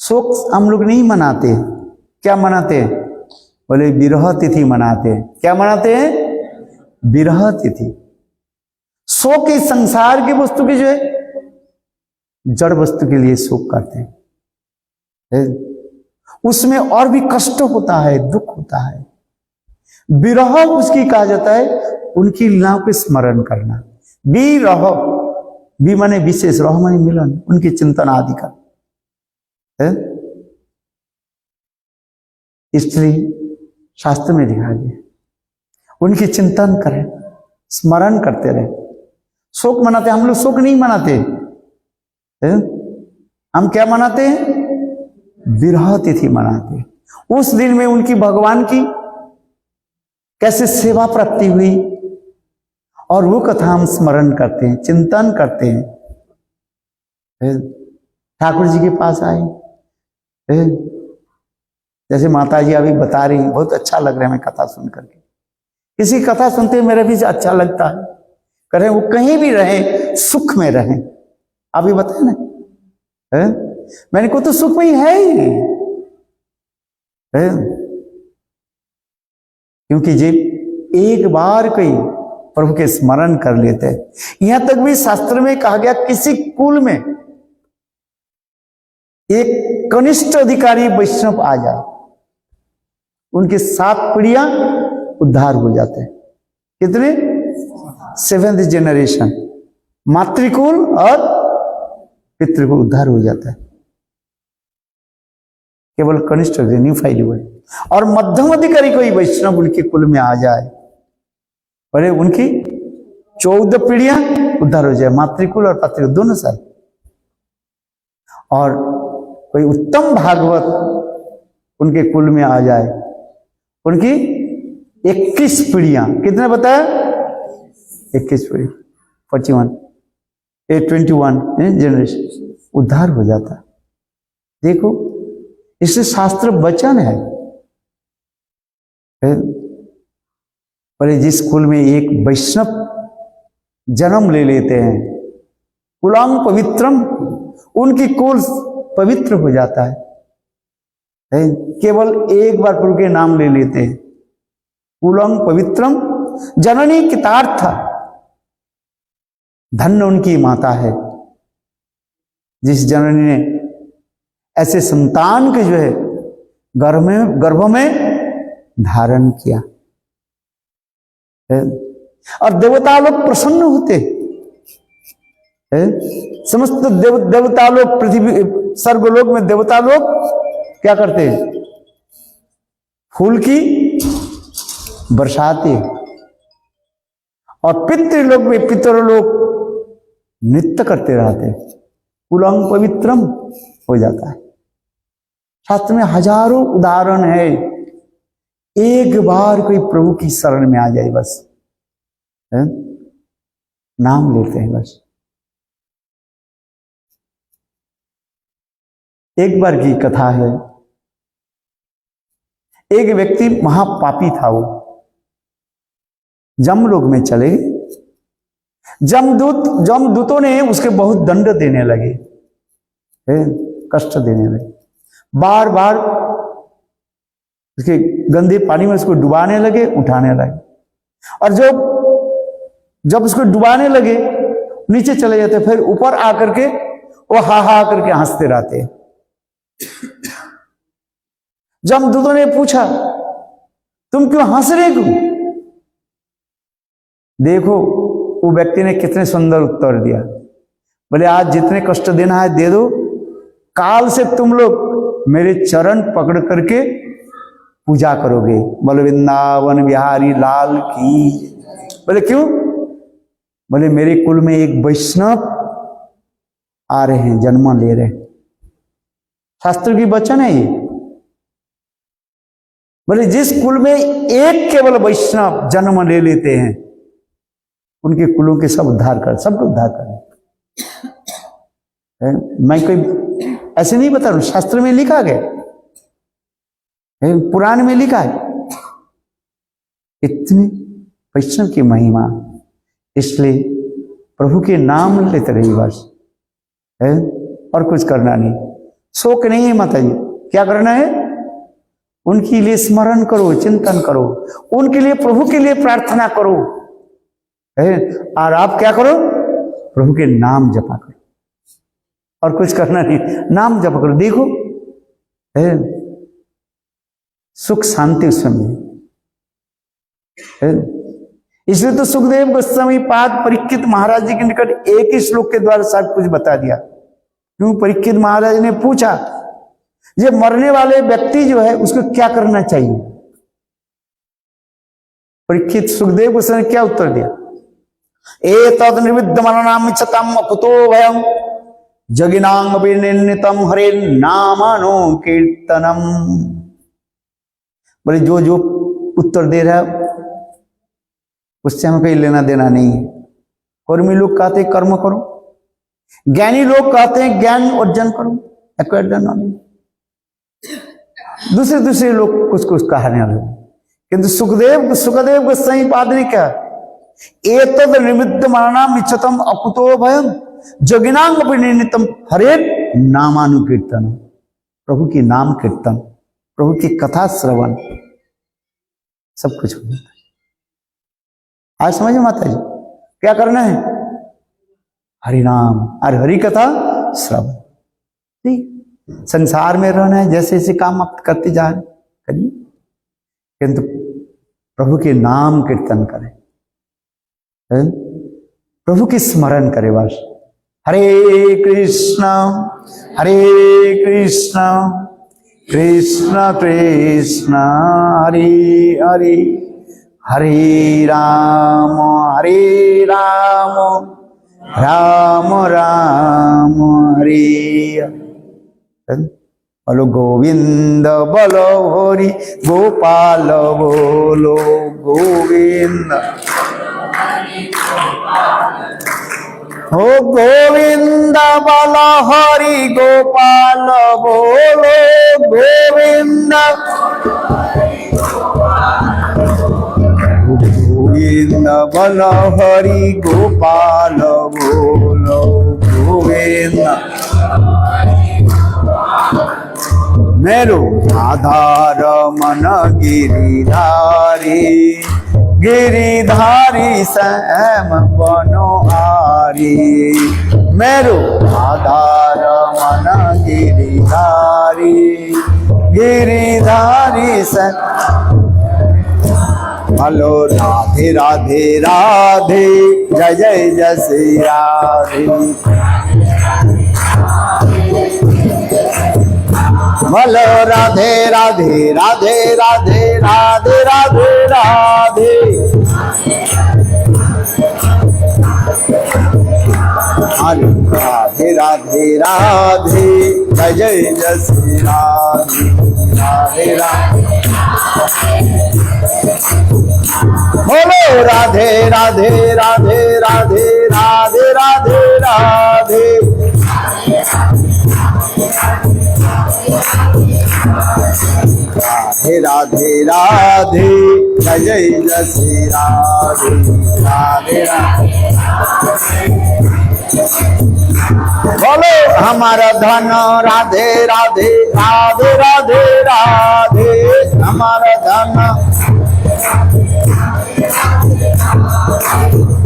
शोक हम लोग नहीं मनाते। क्या मनाते हैं? बोले विरह तिथि मनाते हैं। क्या मनाते हैं? विरह तिथि। शोक इस संसार की वस्तु की जो है जड़ वस्तु के लिए शोक करते हैं, उसमें और भी कष्ट होता है, दुख होता है। विरह उसकी कहा जाता है उनकी लीलाओं को स्मरण करना। विरह, भी माने विशेष, रह माने मिलन, उनके चिंतन आदि का है। इसलिए शास्त्र में लिखा गया उनकी चिंतन करें, स्मरण करते रहे। शोक मनाते, हम लोग शोक नहीं मनाते है? हम क्या मनाते हैं? विरह तिथि मनाते हैं। उस दिन में उनकी भगवान की कैसे सेवा प्राप्ति हुई और वो कथा हम स्मरण करते हैं, चिंतन करते हैं। ठाकुर जी के पास आए, जैसे माता जी अभी बता रही, बहुत अच्छा लग रहा है मैं कथा सुन करके। किसी कथा सुनते मेरे भी अच्छा लगता है, करें वो कहीं भी रहे सुख में रहे। अभी बताए ना, मैंने को तो सुख में ही है ही, क्योंकि जब एक बार कोई प्रभु के स्मरण कर लेते हैं। यहां तक भी शास्त्र में कहा गया किसी कुल में एक कनिष्ठ अधिकारी वैष्णव आ जाए, उनके 7 पीढ़ियां उद्धार हो जाते हैं। कितने? 7th जनरेशन, मातृकुल और पितृकुल उद्धार हो जाता है। केवल कनिष्ठ यूनिफाइड हुए। और मध्यम अधिकारी कोई वैष्णव उनके कुल में आ जाए, अरे उनकी 14 पीढ़ियां उद्धार हो जाए, मातृकुल और पितृकुल दोनों साथ। और कोई उत्तम भागवत उनके कुल में आ जाए, उनकी 21 पीढ़ियां, कितने बताया? 21 पीढ़ी, 21 जनरेशन उद्धार हो जाता। देखो, इससे शास्त्र वचन है। पर जिस कुल में एक वैष्णव जन्म ले लेते हैं, कुलांग पवित्रम, उनकी कुल पवित्र हो जाता है। केवल एक बार प्रभु के नाम ले लेते हैं, कुलांग पवित्रम जननी कितार्थ, धन्य उनकी माता है जिस जननी ने ऐसे संतान के जो है गर्भ में धारण किया। और देवता लोग प्रसन्न होते, समस्त देवता लोग, पृथ्वी स्वर्गलोक में देवता लोग क्या करते हैं? फूल की बरसाते। और पितृलोक में पितृलोक नृत्य करते रहते, कुलंग पवित्रम हो जाता है। शास्त्र में हजारों उदाहरण है। एक बार कोई प्रभु की शरण में आ जाए बस, नाम लेते हैं बस। एक बार की कथा है, एक व्यक्ति महापापी था, वो जमलोक में चले गए। जमदूतों ने उसके बहुत दंड देने लगे, कष्ट देने लगे, बार बार उसके गंदे पानी में उसको डुबाने लगे, उठाने लगे, और जब उसको डुबाने लगे नीचे चले जाते, फिर ऊपर आकर के वो हा हा करके हंसते रहते। जमदूतों ने पूछा, तुम क्यों हंस रहे हो? देखो वो व्यक्ति ने कितने सुंदर उत्तर दिया, बोले आज जितने कष्ट देना है दे दो, काल से तुम लोग मेरे चरण पकड़ करके पूजा करोगे। बोले वृंदावन बिहारी लाल की। बोले क्यों? बोले मेरे कुल में एक वैष्णव आ रहे हैं, जन्म ले रहे हैं। शास्त्र की वचन है ये। बोले जिस कुल में एक केवल वैष्णव जन्म ले लेते हैं, उनके कुलों के सब उद्धार कर, सबको उद्धार कर। मैं कोई ऐसे नहीं बता रहा हूं, शास्त्र में लिखा गया, पुराण में लिखा है। इतनी वैष्णव की महिमा, इसलिए प्रभु के नाम लेते रहिए बस, है और कुछ करना नहीं। शोक नहीं है माता जी, क्या करना है? उनके लिए स्मरण करो, चिंतन करो, उनके लिए, प्रभु के लिए प्रार्थना करो, है, और आप क्या करो? प्रभु के नाम जपा करो, और कुछ करना नहीं, नाम जपा करो। देखो है सुख शांति उसमें है। इसलिए तो सुखदेव गोस्वामी पाद परीक्षित महाराज जी के निकट एक ही श्लोक के द्वारा सब कुछ बता दिया। क्यों? परीक्षित महाराज ने पूछा, ये मरने वाले व्यक्ति जो है उसको क्या करना चाहिए? परीक्षित सुखदेव गोस्वामी ने क्या उत्तर दिया? एतद निर्विद्ध मननाम चतम कुतो भयं जगिनांग विनिर्णितम हरे नामानो कीर्तनम। बोले जो उत्तर दे रहा है उससे हमें कहीं लेना देना नहीं है। कर्मी लोग कहते हैं कर्म करो, ज्ञानी लोग कहते हैं ज्ञान अर्जन करो, एक्वायर्ड नॉलेज। दूसरे लोग कुछ कहने लगे, किंतु सुखदेव गोस्वामी पाद ने क्या? एतद निमित्त मरणाम इच्छतम अकुतो भयम जगिनांग विनिर्णितम हरे नामानुकीर्तन। प्रभु की नाम कीर्तन, प्रभु की कथा श्रवण, सब कुछ हो जाता है। आज समझे माता जी क्या करना है? हरि नाम और हरि कथा श्रवण। ठीक, संसार में रहना है, जैसे जैसे काम आप करते जा रहे करिए, किंतु प्रभु के नाम कीर्तन करें, प्रभु की स्मरण करें बस। हरे कृष्ण कृष्ण कृष्ण हरे हरे, हरे राम राम राम हरे हरे। बोलो गोविंद बोलो हरि गोपाल बोलो गोविंद, हो गोविंद बोलो हरि गोपाल बोलो गोविंद, गोविंद बोलो हरि गोपाल बोलो गोविंद। मेरो आधार मन गिरिधारी श्याम बनोहारी। मेरो आधार मन गिरिधारी श्याम। हेलो राधे राधे राधे, जय जय जय श्री राधे। बोलो राधे राधे राधे राधे राधे राधे राधे। राधे राधे राधे, जय जय जय श्री राधे राधे राधे। बोलो राधे राधे राधे राधे राधे राधे राधे राधे राधे जय जय श्री राधे राधे राधे बोलो हमारा धन राधे राधे राधे राधे राधे हमारा धन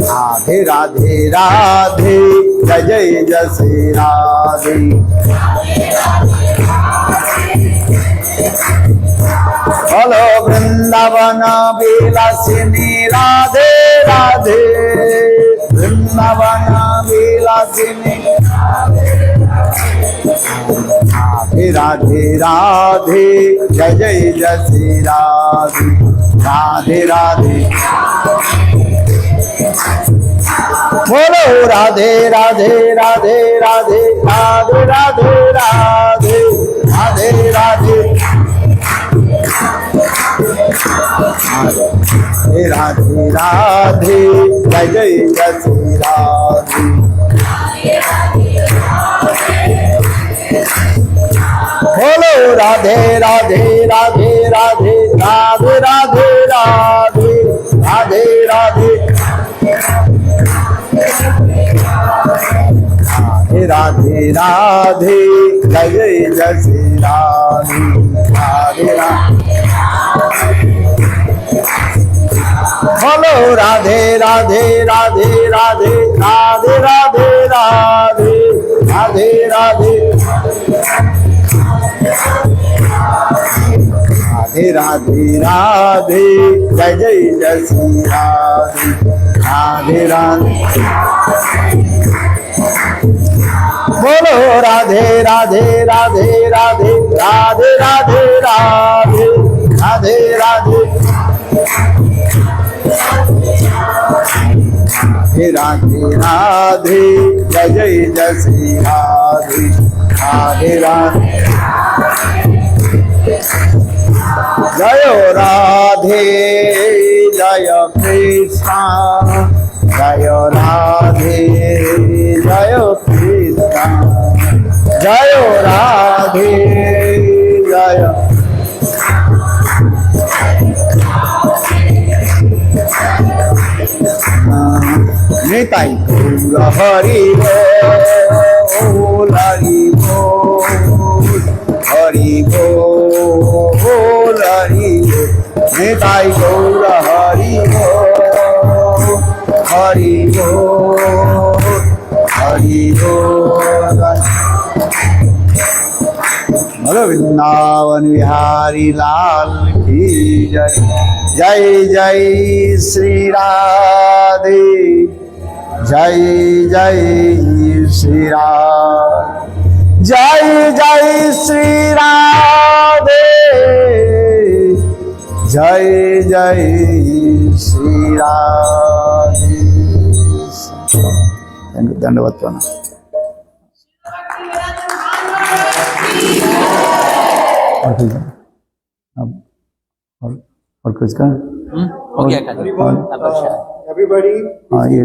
राधे राधे राधे जय जय श्री राधे बोलो वृंदावन विलासिनी राधे राधे वृंदावन विलासिनी राधे राधे राधे जय जय श्री राधे राधे राधे बोलो राधे राधे राधे राधे राधे राधे राधे राधे राधे राधे राधे जय जय श्री राधे बोलो राधे राधे राधे राधे राधे राधे राधे राधे राधे राधे राधे जय जय श्री राधे राधे राधे बोलो राधे राधे राधे राधे राधे राधे राधे राधे राधे राधे राधे जय जय श्री राधे राधे राधे बोलो राधे राधे राधे राधे राधे राधे राधे राधे राधे राधे राधे जय जय श्री राधे राधे राधे जय राधे जय कृष्ण जय राधे जय कृष्ण जय राधे जय निताई गौर हरि बोल हरि बोल हरि बोल हरि निताई गौर हरि बोल हरि बोल हरि बोल बोलो वृंदावन बिहारी लाल की जय जय जय श्री राधे जय जय श्री राधे जय जय श्री राधे जय जय श्री राधे दंडवत प्रणाम और कुछ का हो गया Everybody, हाँ ये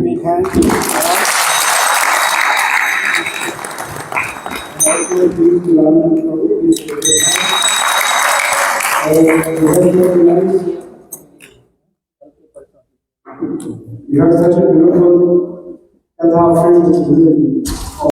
you have such a beautiful Katha friend.